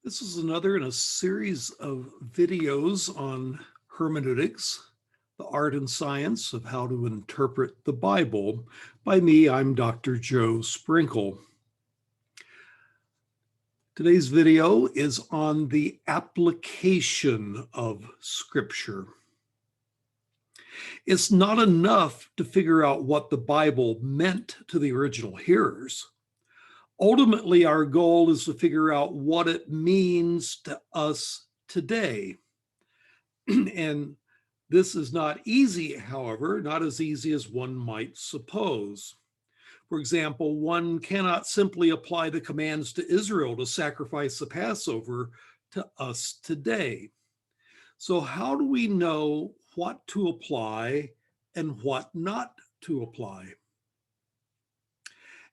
This is another in a series of videos on hermeneutics, the art and science of how to interpret the Bible. By me, I'm Dr. Joe Sprinkle. Today's video is on the application of Scripture. It's not enough to figure out what the Bible meant to the original hearers. Ultimately, our goal is to figure out what it means to us today. And this is not easy, however, not as easy as one might suppose. For example, one cannot simply apply the commands to Israel to sacrifice the Passover to us today. So, how do we know what to apply and what not to apply?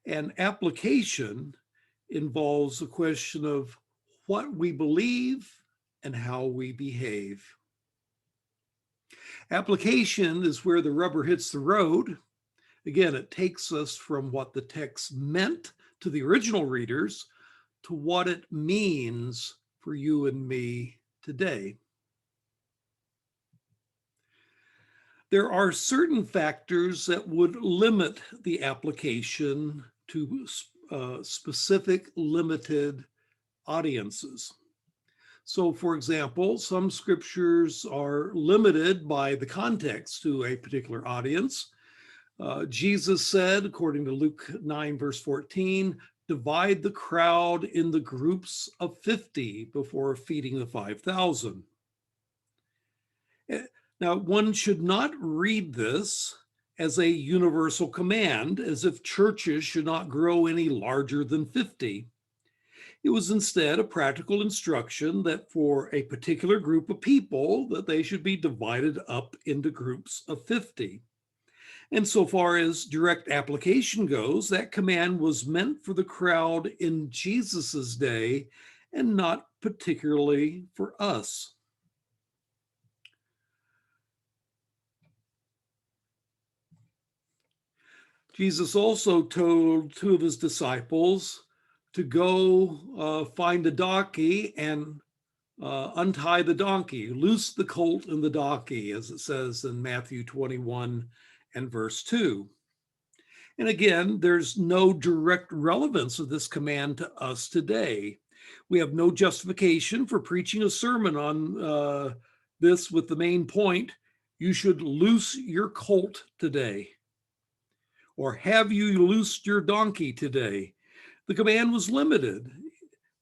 And application involves a question of what we believe and how we behave. Application is where the rubber hits the road. Again, it takes us from what the text meant to the original readers to what it means for you and me today. There are certain factors that would limit the application to specific limited audiences. So, for example, some scriptures are limited by the context to a particular audience. Jesus said, according to Luke 9, verse 14, divide the crowd in the groups of 50 before feeding the 5,000. Now, one should not read this as a universal command, as if churches should not grow any larger than 50. It was instead a practical instruction that for a particular group of people, that they should be divided up into groups of 50. And so far as direct application goes, that command was meant for the crowd in Jesus's day and not particularly for us. Jesus also told two of his disciples to go find a donkey and untie the donkey, loose the colt and the donkey, as it says in Matthew 21 and verse 2. And again, there's no direct relevance of this command to us today. We have no justification for preaching a sermon on this with the main point, you should loose your colt today. Or have you loosed your donkey today? The command was limited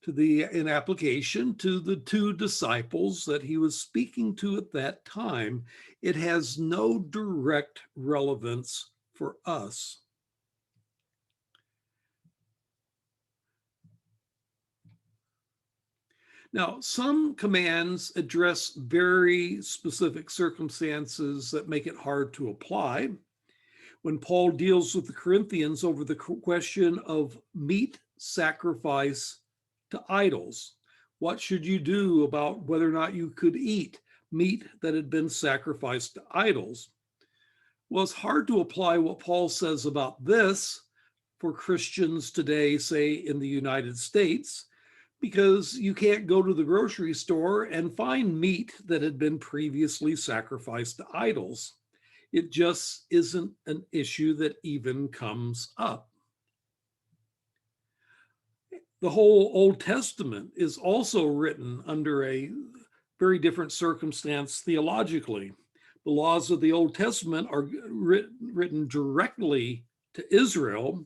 in application to the two disciples that he was speaking to at that time. It has no direct relevance for us. Now, some commands address very specific circumstances that make it hard to apply. When Paul deals with the Corinthians over the question of meat sacrifice to idols, what should you do about whether or not you could eat meat that had been sacrificed to idols? Well, it's hard to apply what Paul says about this for Christians today, say in the United States, because you can't go to the grocery store and find meat that had been previously sacrificed to idols. It just isn't an issue that even comes up. The whole Old Testament is also written under a very different circumstance theologically. The laws of the Old Testament are written directly to Israel,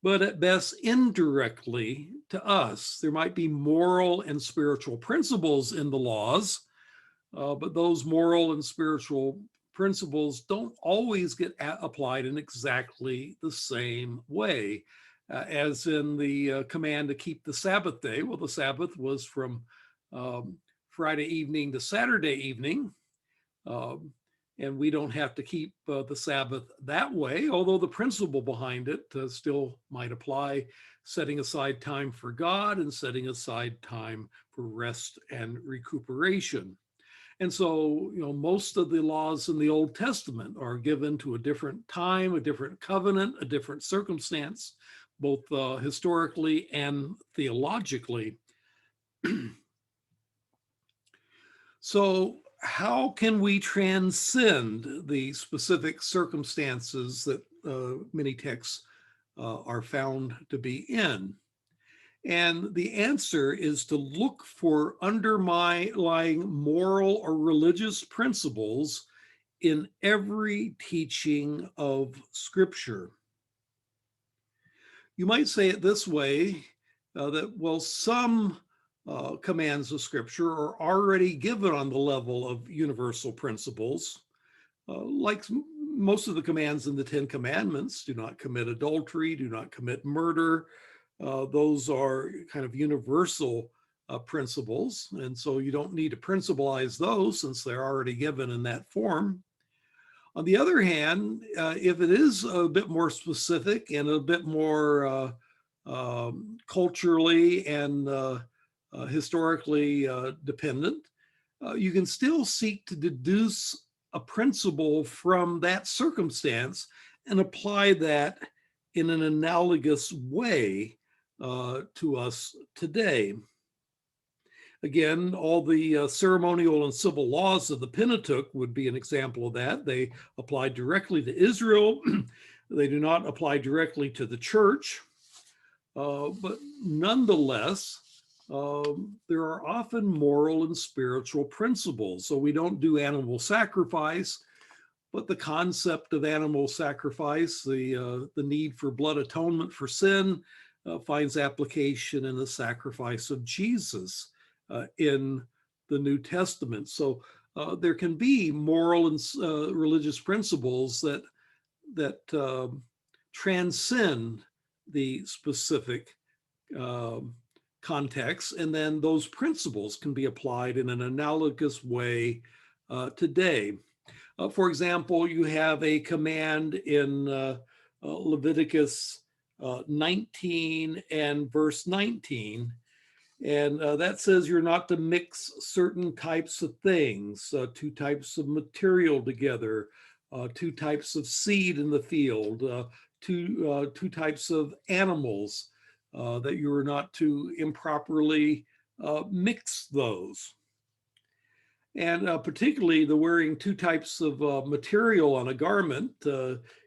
but at best indirectly to us. There might be moral and spiritual principles in the laws, but those moral and spiritual principles don't always get applied in exactly the same way, as in the command to keep the Sabbath day. Well, the Sabbath was from Friday evening to Saturday evening, and we don't have to keep the Sabbath that way, although the principle behind it still might apply, setting aside time for God and setting aside time for rest and recuperation. And so, most of the laws in the Old Testament are given to a different time, a different covenant, a different circumstance, both historically and theologically. So how can we transcend the specific circumstances that many texts are found to be in? And the answer is to look for underlying moral or religious principles in every teaching of Scripture. You might say it this way, that, well, some commands of Scripture are already given on the level of universal principles, like most of the commands in the Ten Commandments: do not commit adultery, do not commit murder. Those are kind of universal principles, and so you don't need to principalize those since they're already given in that form. On the other hand, if it is a bit more specific and a bit more culturally and historically dependent, you can still seek to deduce a principle from that circumstance and apply that in an analogous way to us today. Again, all the ceremonial and civil laws of the Pentateuch would be an example of that. They apply directly to Israel. They do not apply directly to the church. But nonetheless, there are often moral and spiritual principles. So we don't do animal sacrifice, but the concept of animal sacrifice, the need for blood atonement for sin, finds application in the sacrifice of Jesus in the New Testament. So there can be moral and religious principles that transcend the specific context, and then those principles can be applied in an analogous way today. For example, you have a command in Leviticus 19 and verse 19, and that says you're not to mix certain types of things, two types of material together, two types of seed in the field, two types of animals, that you are not to improperly mix those. And particularly the wearing two types of material on a garment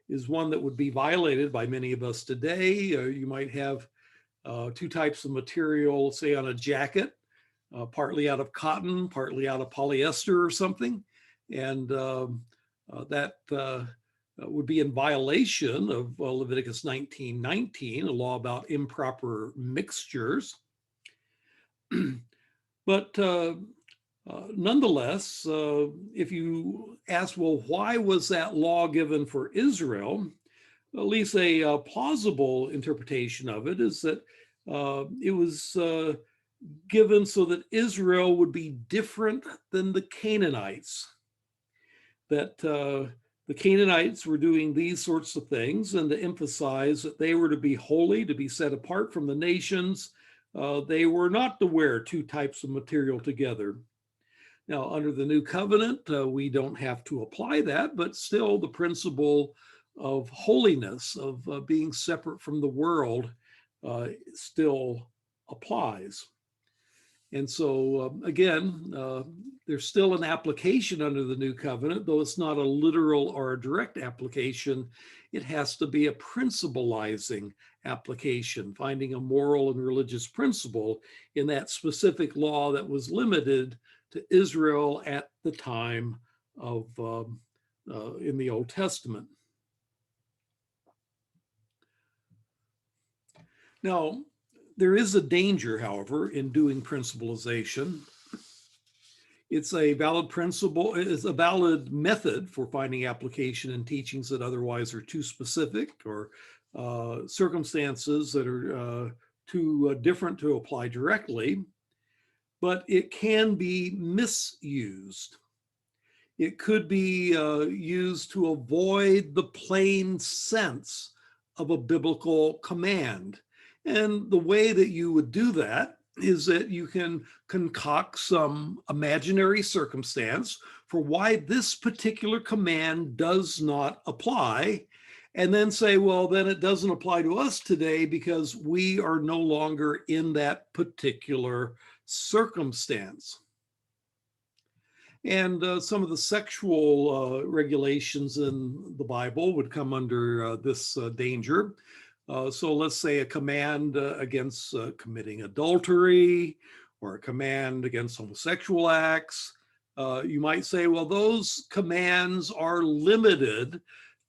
is one that would be violated by many of us today. You might have two types of material, say on a jacket, partly out of cotton, partly out of polyester or something. And that would be in violation of Leviticus 19:19, a law about improper mixtures. But nonetheless, if you ask, well, why was that law given for Israel? At least a plausible interpretation of it is that it was given so that Israel would be different than the Canaanites. That the Canaanites were doing these sorts of things, and to emphasize that they were to be holy, to be set apart from the nations. They were not to wear two types of material together. Now, under the new covenant, we don't have to apply that, but still the principle of holiness, of being separate from the world, still applies. And so, again, there's still an application under the new covenant, though it's not a literal or a direct application. It has to be a principalizing application, finding a moral and religious principle in that specific law that was limited to Israel at the time of in the Old Testament. Now, there is a danger, however, in doing principalization. It's a valid principle, it's a valid method for finding application in teachings that otherwise are too specific, or circumstances that are too different to apply directly, but it can be misused. It could be used to avoid the plain sense of a biblical command. And the way that you would do that is that you can concoct some imaginary circumstance for why this particular command does not apply, and then say, well, then it doesn't apply to us today because we are no longer in that particular circumstance. And some of the sexual regulations in the Bible would come under this danger. So let's say a command against committing adultery or a command against homosexual acts. You might say, well, those commands are limited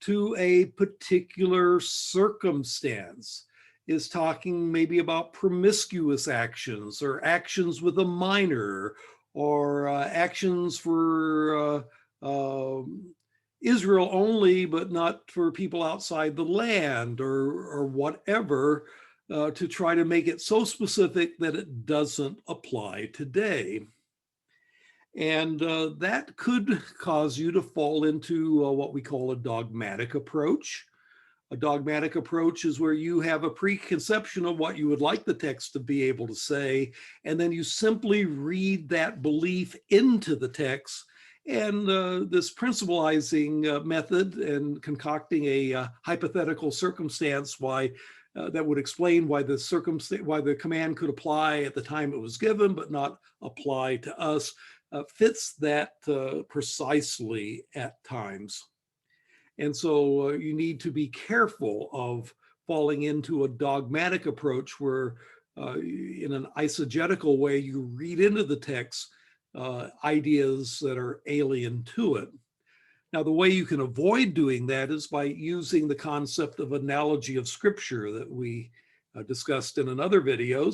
to a particular circumstance. Is talking maybe about promiscuous actions or actions with a minor or actions for Israel only, but not for people outside the land or whatever, to try to make it so specific that it doesn't apply today. And that could cause you to fall into what we call a dogmatic approach. A dogmatic approach is where you have a preconception of what you would like the text to be able to say, and then you simply read that belief into the text. And this principalizing method and concocting a hypothetical circumstance that would explain why the command could apply at the time it was given, but not apply to us, fits that precisely at times. And so you need to be careful of falling into a dogmatic approach where in an eisegetical way, you read into the text ideas that are alien to it. Now, the way you can avoid doing that is by using the concept of analogy of scripture that we discussed in another video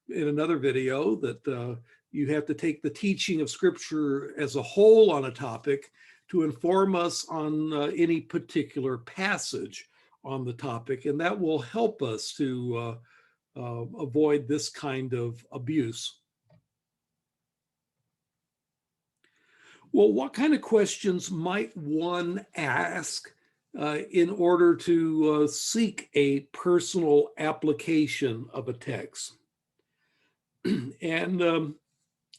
that you have to take the teaching of scripture as a whole on a topic to inform us on any particular passage on the topic, and that will help us to avoid this kind of abuse. Well, what kind of questions might one ask in order to seek a personal application of a text? And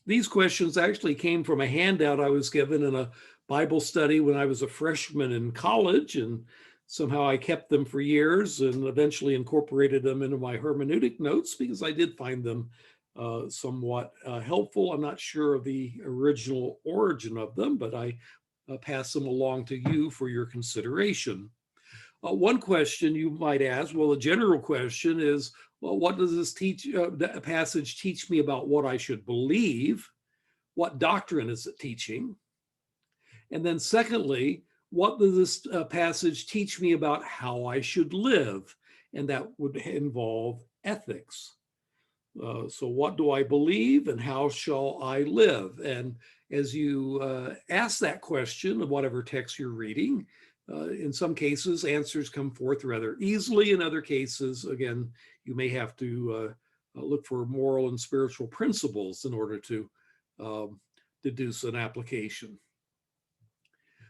these questions actually came from a handout I was given in a Bible study when I was a freshman in college, and somehow I kept them for years and eventually incorporated them into my hermeneutic notes because I did find them somewhat helpful. I'm not sure of the original origin of them, but I pass them along to you for your consideration. One question you might ask, well, the general question is, well, what does this passage teach me about what I should believe? What doctrine is it teaching? And then secondly, what does this passage teach me about how I should live? And that would involve ethics. So what do I believe and how shall I live? And as you ask that question of whatever text you're reading, in some cases, answers come forth rather easily. In other cases, again, you may have to look for moral and spiritual principles in order to deduce an application.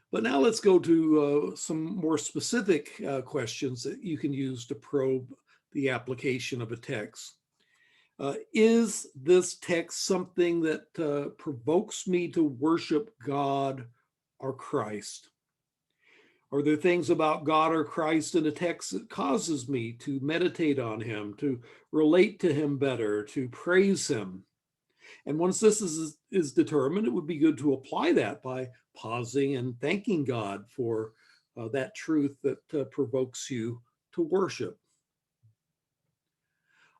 But now let's go to some more specific questions that you can use to probe the application of a text. Is this text something that provokes me to worship God or Christ? Are there things about God or Christ in a text that causes me to meditate on him, to relate to him better, to praise him? And once this is determined, it would be good to apply that by pausing and thanking God for that truth that provokes you to worship.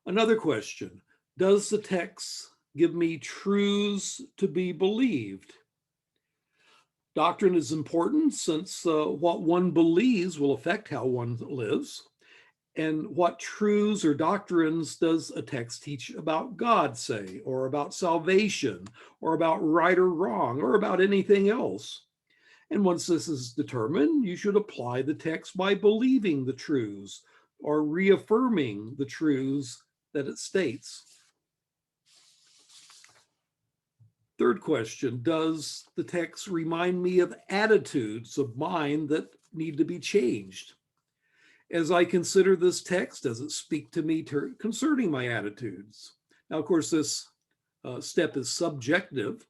Another question, does the text give me truths to be believed? Doctrine is important since what one believes will affect how one lives. And what truths or doctrines does a text teach about God, say, or about salvation, or about right or wrong, or about anything else? And once this is determined, you should apply the text by believing the truths or reaffirming the truths that it states. Third question, does the text remind me of attitudes of mine that need to be changed? As I consider this text, does it speak to me concerning my attitudes? Now, of course, this step is subjective.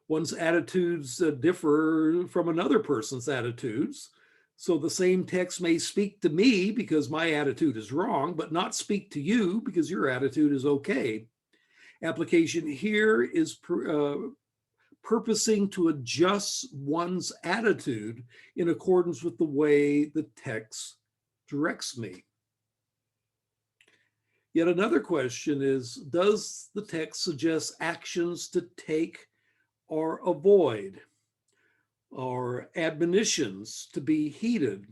One's attitudes differ from another person's attitudes. So the same text may speak to me because my attitude is wrong, but not speak to you because your attitude is okay. Application here is purposing to adjust one's attitude in accordance with the way the text directs me. Yet another question is, does the text suggest actions to take or avoid, or admonitions to be heeded?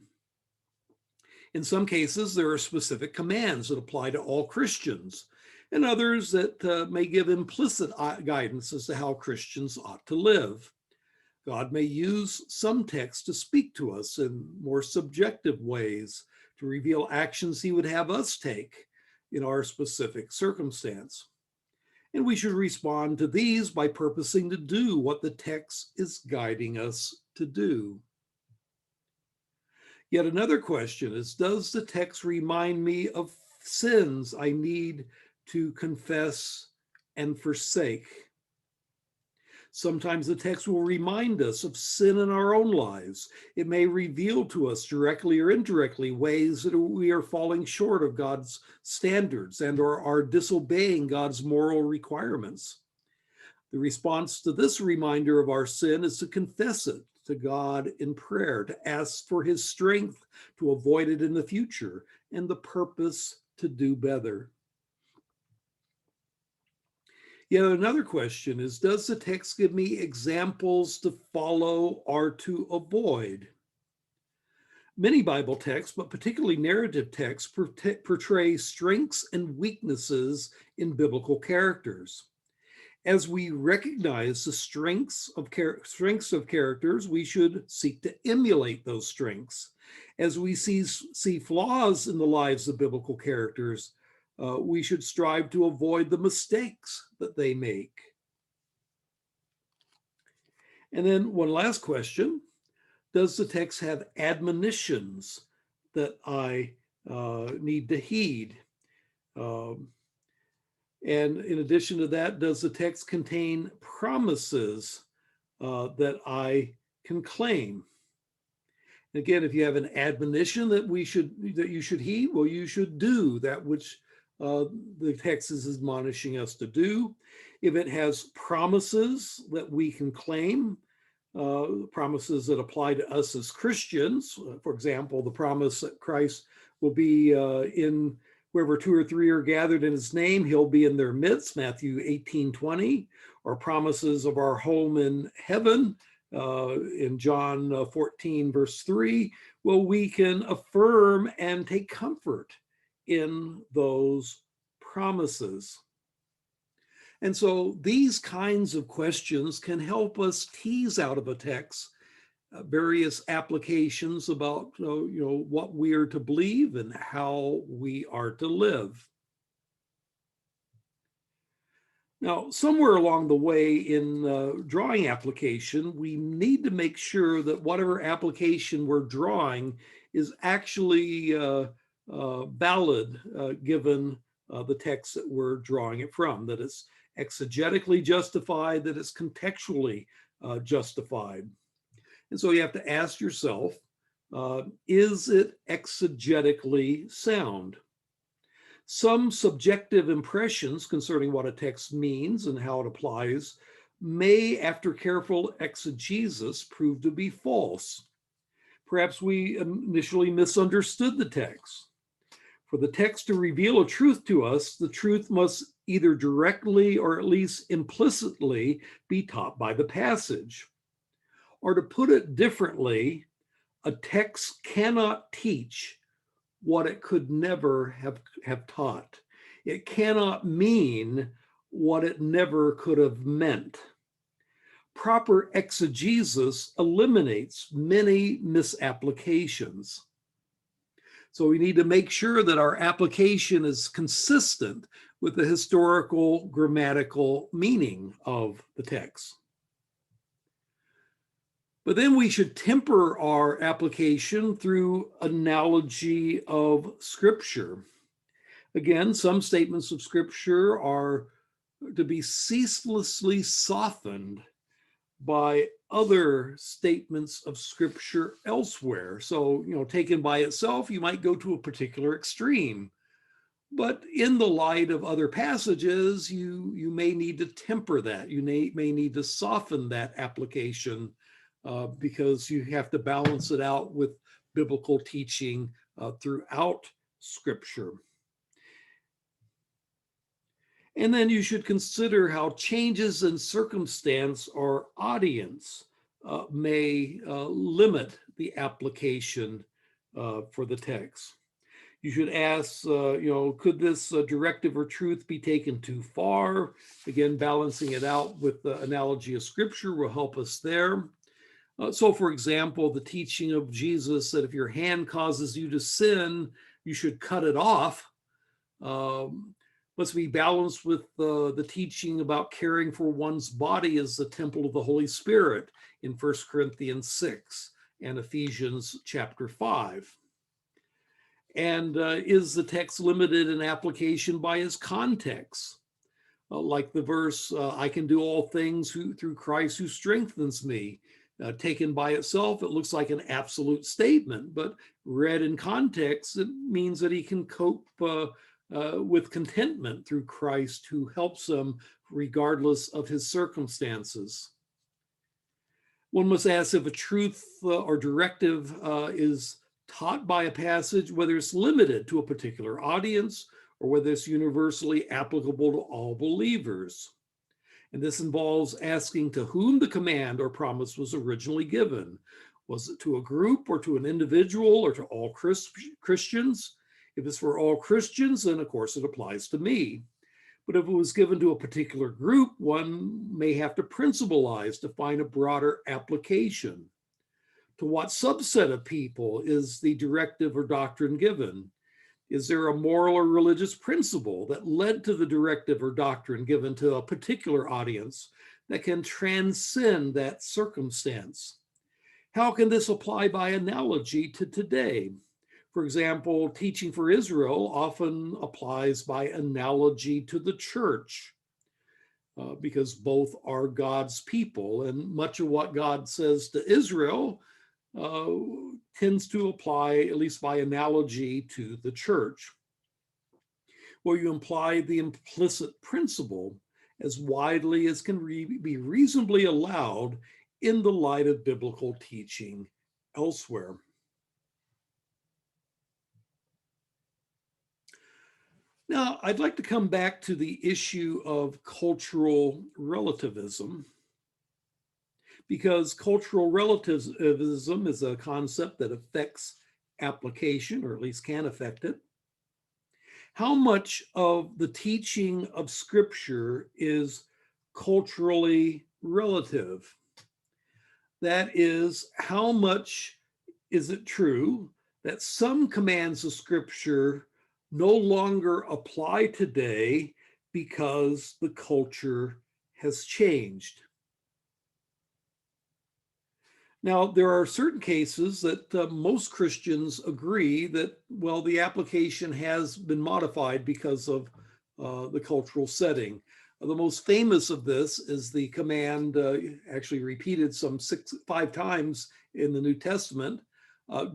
In some cases, there are specific commands that apply to all Christians, and others that may give implicit guidance as to how Christians ought to live. God may use some texts to speak to us in more subjective ways to reveal actions he would have us take in our specific circumstance. And we should respond to these by purposing to do what the text is guiding us to do. Yet another question is, does the text remind me of sins I need to confess and forsake? Sometimes the text will remind us of sin in our own lives. It may reveal to us directly or indirectly ways that we are falling short of God's standards and or are disobeying God's moral requirements. The response to this reminder of our sin is to confess it to God in prayer, to ask for his strength to avoid it in the future and the purpose to do better. Yet another question is, does the text give me examples to follow or to avoid? Many Bible texts, but particularly narrative texts, portray strengths and weaknesses in biblical characters. As we recognize the strengths of characters, we should seek to emulate those strengths. As we see flaws in the lives of biblical characters, we should strive to avoid the mistakes that they make. And then one last question, does the text have admonitions that I need to heed? And in addition to that, does the text contain promises that I can claim? Again, if you have an admonition that you should heed, well, you should do that which the text is admonishing us to do. If it has promises that we can claim, promises that apply to us as Christians, for example, the promise that Christ will be in wherever 2 or 3 are gathered in his name, he'll be in their midst, Matthew 18:20, or promises of our home in heaven, in John 14, verse 3, well, we can affirm and take comfort in those promises. And so these kinds of questions can help us tease out of a text various applications about what we are to believe and how we are to live. Now, somewhere along the way in drawing application, we need to make sure that whatever application we're drawing is actually valid given the text that we're drawing it from, that it's exegetically justified, that it's contextually justified. And so you have to ask yourself, is it exegetically sound? Some subjective impressions concerning what a text means and how it applies may, after careful exegesis, prove to be false. Perhaps we initially misunderstood the text. For the text to reveal a truth to us, the truth must either directly or at least implicitly be taught by the passage. Or to put it differently, a text cannot teach what it could never have taught. It cannot mean what it never could have meant. Proper exegesis eliminates many misapplications. So we need to make sure that our application is consistent with the historical grammatical meaning of the text. But then we should temper our application through analogy of Scripture. Again, some statements of Scripture are to be ceaselessly softened by other statements of Scripture elsewhere. So, taken by itself, you might go to a particular extreme. But in the light of other passages, you may need to temper that. You may need to soften that application because you have to balance it out with biblical teaching throughout Scripture. And then you should consider how changes in circumstance or audience may limit the application for the text. You should ask, could this directive or truth be taken too far? Again, balancing it out with the analogy of Scripture will help us there. So, for example, the teaching of Jesus that if your hand causes you to sin, you should cut it off. Must be balanced with the teaching about caring for one's body as the temple of the Holy Spirit in 1 Corinthians 6 and Ephesians chapter 5. And is the text limited in application by its context? Like the verse, I can do all things through Christ who strengthens me. Taken by itself, it looks like an absolute statement, but read in context, it means that he can cope with contentment through Christ who helps him regardless of his circumstances. One must ask if a truth or directive is taught by a passage, whether it's limited to a particular audience or whether it's universally applicable to all believers. And this involves asking to whom the command or promise was originally given. Was it to a group or to an individual or to all Christians? If it's for all Christians, then of course it applies to me. But if it was given to a particular group, one may have to principalize to find a broader application. To what subset of people is the directive or doctrine given? Is there a moral or religious principle that led to the directive or doctrine given to a particular audience that can transcend that circumstance? How can this apply by analogy to today? For example, teaching for Israel often applies by analogy to the church because both are God's people, and much of what God says to Israel tends to apply, at least by analogy, to the church, where you imply the implicit principle as widely as can be reasonably allowed in the light of biblical teaching elsewhere. Now, I'd like to come back to the issue of cultural relativism, because cultural relativism is a concept that affects application, or at least can affect it. How much of the teaching of Scripture is culturally relative? That is, how much is it true that some commands of Scripture no longer apply today because the culture has changed? Now, there are certain cases that most Christians agree that, well, the application has been modified because of the cultural setting. The most famous of this is the command, actually repeated five times in the New Testament,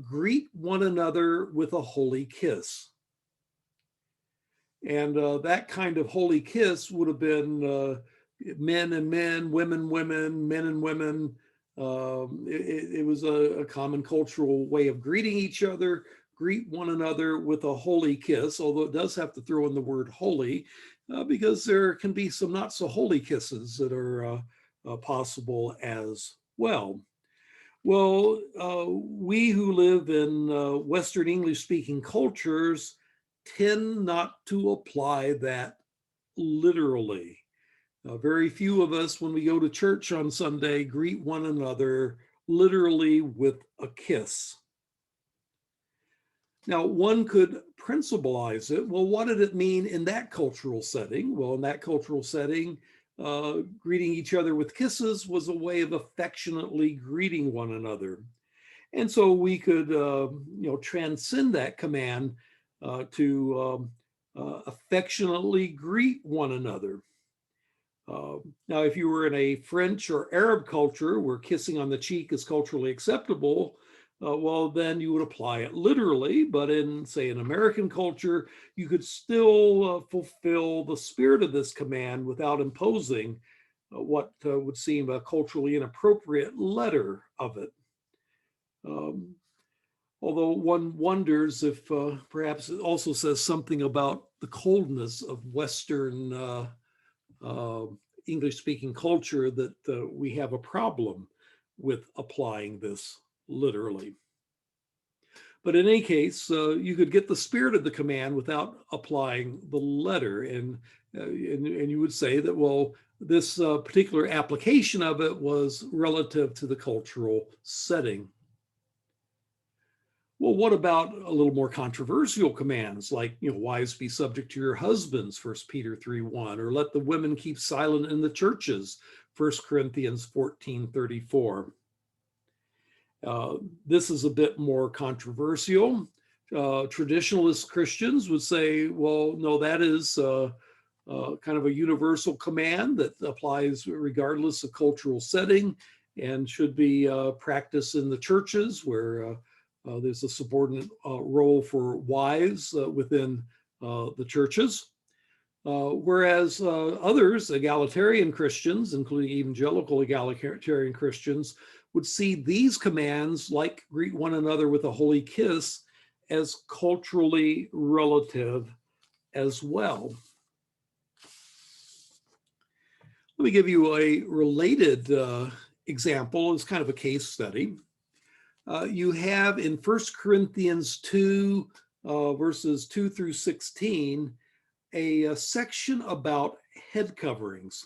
greet one another with a holy kiss. And that kind of holy kiss would have been men and men, women, women, men and women. It was a common cultural way of greeting each other, greet one another with a holy kiss, although it does have to throw in the word holy, because there can be some not so holy kisses that are possible as well. Well, we who live in Western English speaking cultures tend not to apply that literally. Very few of us, when we go to church on Sunday, greet one another literally with a kiss. Now, one could principalize it. Well, what did it mean in that cultural setting? Well, in that cultural setting, greeting each other with kisses was a way of affectionately greeting one another. And so we could, transcend that command to affectionately greet one another. Now, if you were in a French or Arab culture where kissing on the cheek is culturally acceptable, well, then you would apply it literally. But in, say, an American culture, you could still fulfill the spirit of this command without imposing what would seem a culturally inappropriate letter of it. Um, Although one wonders if perhaps it also says something about the coldness of Western uh, English speaking culture that we have a problem with applying this literally. But in any case, you could get the spirit of the command without applying the letter. And you would say that, well, this particular application of it was relative to the cultural setting. Well, what about a little more controversial commands like, wives be subject to your husbands, 1 Peter 3:1, or let the women keep silent in the churches, 1 Corinthians 14:34. This is a bit more controversial. Traditionalist Christians would say, well, no, that is kind of a universal command that applies regardless of cultural setting and should be practiced in the churches where there's a subordinate role for wives within the churches. Whereas others, egalitarian Christians, including evangelical egalitarian Christians, would see these commands, like greet one another with a holy kiss, as culturally relative as well. Let me give you a related example. It's kind of a case study. You have in 1 Corinthians 2, verses 2 through 16, a section about head coverings.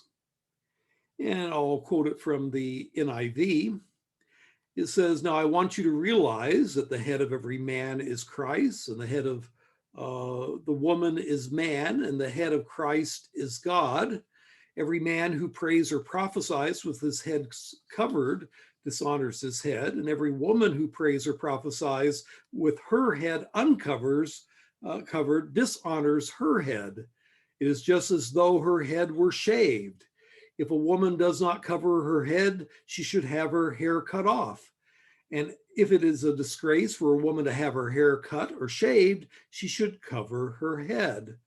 And I'll quote it from the NIV. It says, now I want you to realize that the head of every man is Christ, and the head of the woman is man, and the head of Christ is God. Every man who prays or prophesies with his head covered dishonors his head, and every woman who prays or prophesies with her head covered dishonors her head. It is just as though her head were shaved. If a woman does not cover her head, she should have her hair cut off. And if it is a disgrace for a woman to have her hair cut or shaved, she should cover her head.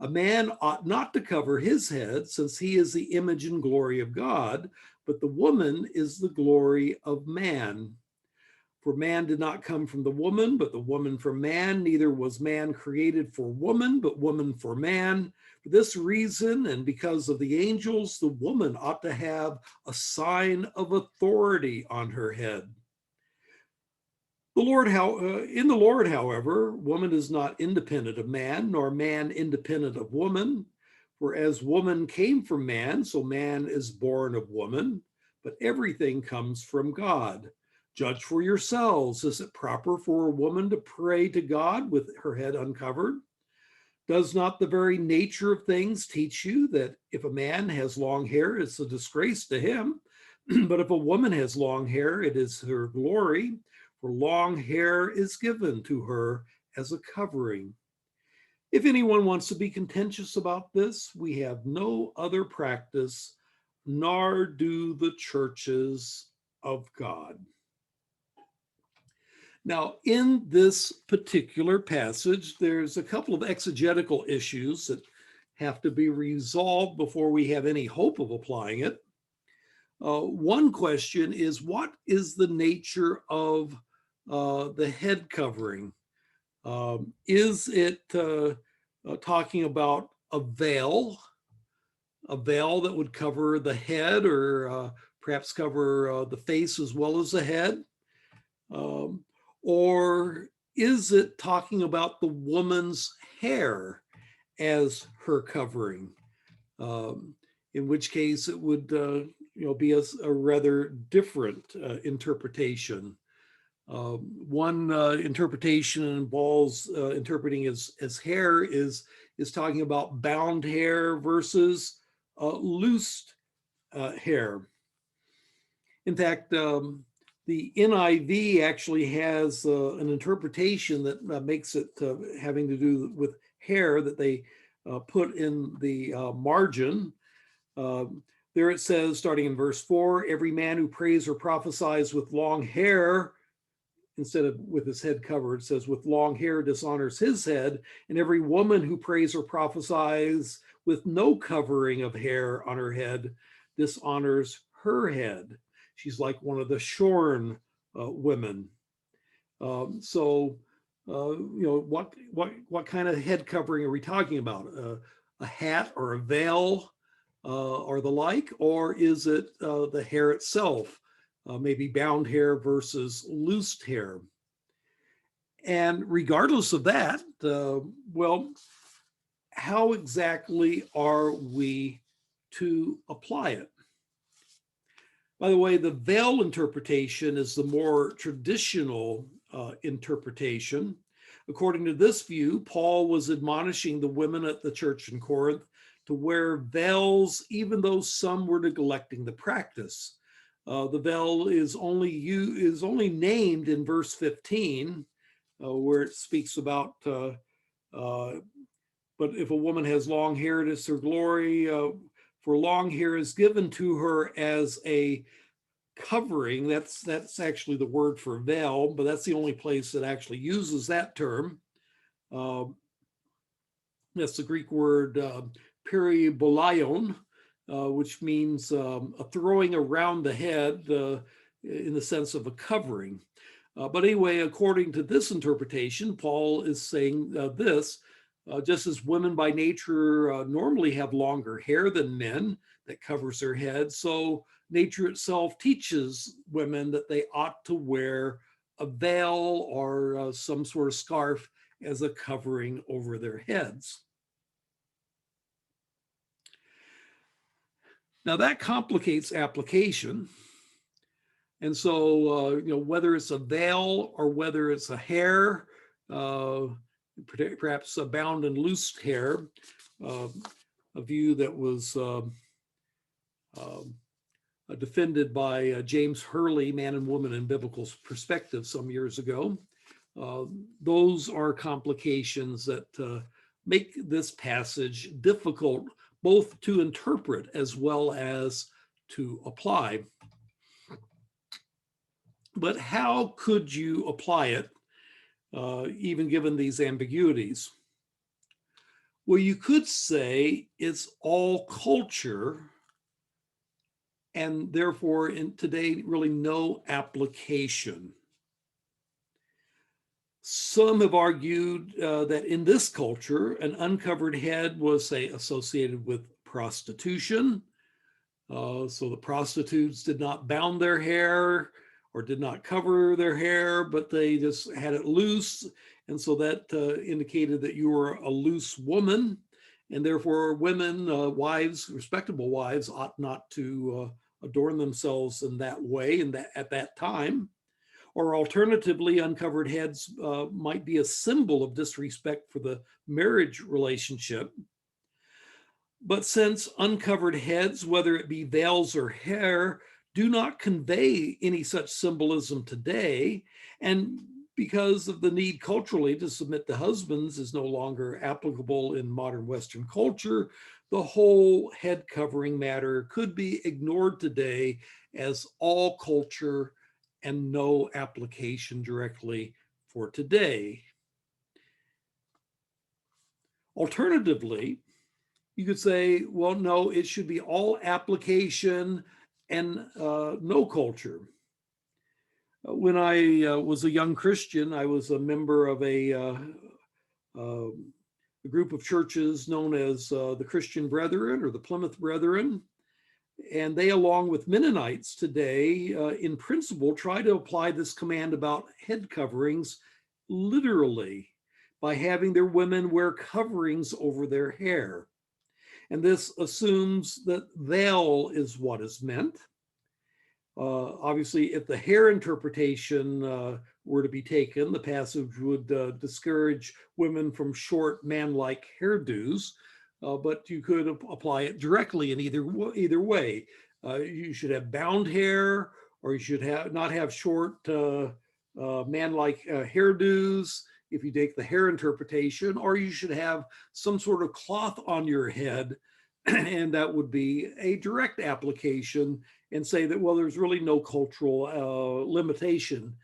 A man ought not to cover his head, since he is the image and glory of God, but the woman is the glory of man. For man did not come from the woman, but the woman from man. Neither was man created for woman, but woman for man. For this reason, and because of the angels, the woman ought to have a sign of authority on her head. In the Lord, however, woman is not independent of man, nor man independent of woman. For as woman came from man, so man is born of woman. But everything comes from God. Judge for yourselves. Is it proper for a woman to pray to God with her head uncovered? Does not the very nature of things teach you that if a man has long hair, it's a disgrace to him? But if a woman has long hair, it is her glory, for long hair is given to her as a covering. If anyone wants to be contentious about this, we have no other practice, nor do the churches of God. Now, in this particular passage, there's a couple of exegetical issues that have to be resolved before we have any hope of applying it. One question is, what is the nature of the head covering? Is it talking about a veil that would cover the head, or perhaps cover the face as well as the head? Or is it talking about the woman's hair as her covering? In which case it would be a rather different interpretation. One interpretation involves interpreting as hair is talking about bound hair versus loosed hair. In fact, the NIV actually has an interpretation that makes it having to do with hair that they put in the margin. There it says, starting in verse 4, every man who prays or prophesies with long hair instead of with his head covered, it says with long hair dishonors his head, and every woman who prays or prophesies with no covering of hair on her head dishonors her head. She's like one of the shorn women. So, what kind of head covering are we talking about? A hat or a veil or the like, or is it the hair itself? Maybe bound hair versus loosed hair. And regardless of that, well, how exactly are we to apply it? By the way, the veil interpretation is the more traditional interpretation. According to this view, Paul was admonishing the women at the church in Corinth to wear veils, even though some were neglecting the practice. The veil is only named in verse 15, where it speaks about, but if a woman has long hair, it is her glory. For long hair is given to her as a covering. That's actually the word for veil, but that's the only place that actually uses that term. That's the Greek word peribolaion, which means a throwing around the head in the sense of a covering. But anyway, according to this interpretation, Paul is saying this, just as women by nature normally have longer hair than men that covers their head, so nature itself teaches women that they ought to wear a veil or some sort of scarf as a covering over their heads. Now that complicates application. And so, whether it's a veil or whether it's a hair, perhaps a bound and loosed hair, a view that was defended by James Hurley, Man and Woman in Biblical Perspective, some years ago. Those are complications that make this passage difficult both to interpret as well as to apply. But how could you apply it, even given these ambiguities? Well, you could say it's all culture, and therefore in today really no application. Some have argued that in this culture, an uncovered head was, say, associated with prostitution. So the prostitutes did not bound their hair or did not cover their hair, but they just had it loose. And so that indicated that you were a loose woman, and therefore women, wives, respectable wives, ought not to adorn themselves in that way at that time. Or alternatively, uncovered heads might be a symbol of disrespect for the marriage relationship. But since uncovered heads, whether it be veils or hair, do not convey any such symbolism today, and because of the need culturally to submit to husbands is no longer applicable in modern Western culture, the whole head covering matter could be ignored today as all culture and no application directly for today. Alternatively, you could say, well, no, it should be all application and no culture. When I was a young Christian, I was a member of a group of churches known as the Christian Brethren or the Plymouth Brethren. And they, along with Mennonites today, in principle, try to apply this command about head coverings literally by having their women wear coverings over their hair. And this assumes that veil is what is meant. Obviously, if the hair interpretation were to be taken, the passage would discourage women from short man-like hairdos. But you could apply it directly in either way. You should have bound hair, or you should not have short man-like hairdos if you take the hair interpretation, or you should have some sort of cloth on your head, and that would be a direct application, and say that, well, there's really no cultural limitation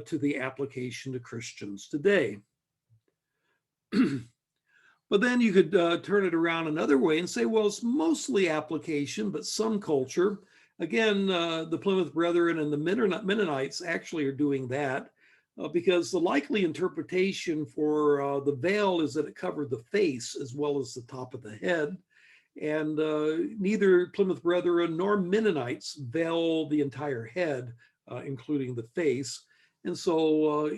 to the application to Christians today. But then you could turn it around another way and say, well, it's mostly application, but some culture. Again, the Plymouth Brethren and the Mennonites actually are doing that because the likely interpretation for the veil is that it covered the face as well as the top of the head. And neither Plymouth Brethren nor Mennonites veil the entire head, including the face. And so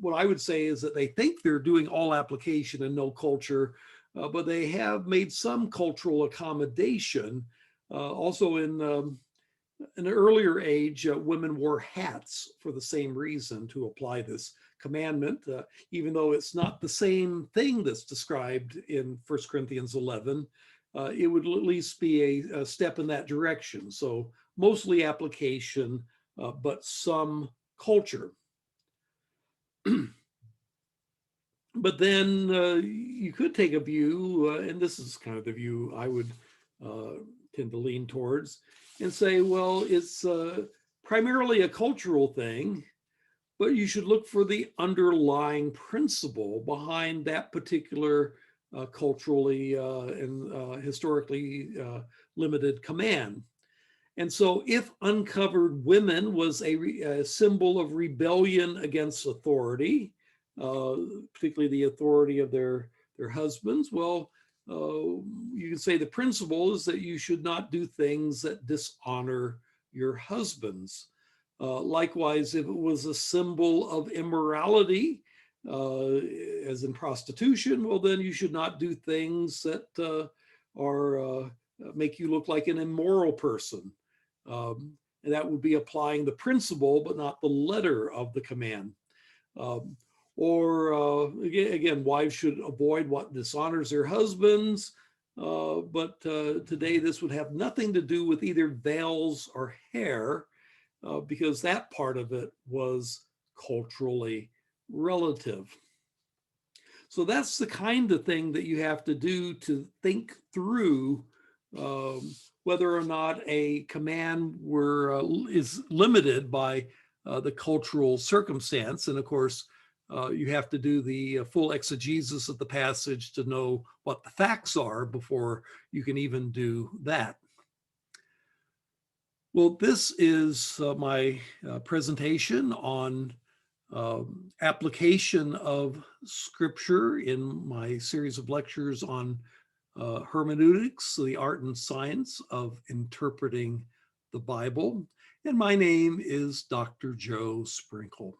what I would say is that they think they're doing all application and no culture, but they have made some cultural accommodation. Also in an earlier age, women wore hats for the same reason, to apply this commandment, even though it's not the same thing that's described in 1 Corinthians 11. It would at least be a step in that direction. So mostly application, but some culture. But then you could take a view, and this is kind of the view I would tend to lean towards, and say, well, it's primarily a cultural thing, but you should look for the underlying principle behind that particular culturally and historically limited command. And so if uncovered women was a symbol of rebellion against authority, particularly the authority of their husbands, well, you can say the principle is that you should not do things that dishonor your husbands. Likewise, if it was a symbol of immorality, as in prostitution, well, then you should not do things that make you look like an immoral person. And that would be applying the principle, but not the letter of the command. Again, wives should avoid what dishonors their husbands. But today, this would have nothing to do with either veils or hair, because that part of it was culturally relative. So that's the kind of thing that you have to do to think through whether or not a command is limited by the cultural circumstance. And of course, you have to do the full exegesis of the passage to know what the facts are before you can even do that. Well, this is my presentation on application of scripture in my series of lectures on hermeneutics, the art and science of interpreting the Bible. And my name is Dr. Joe Sprinkle.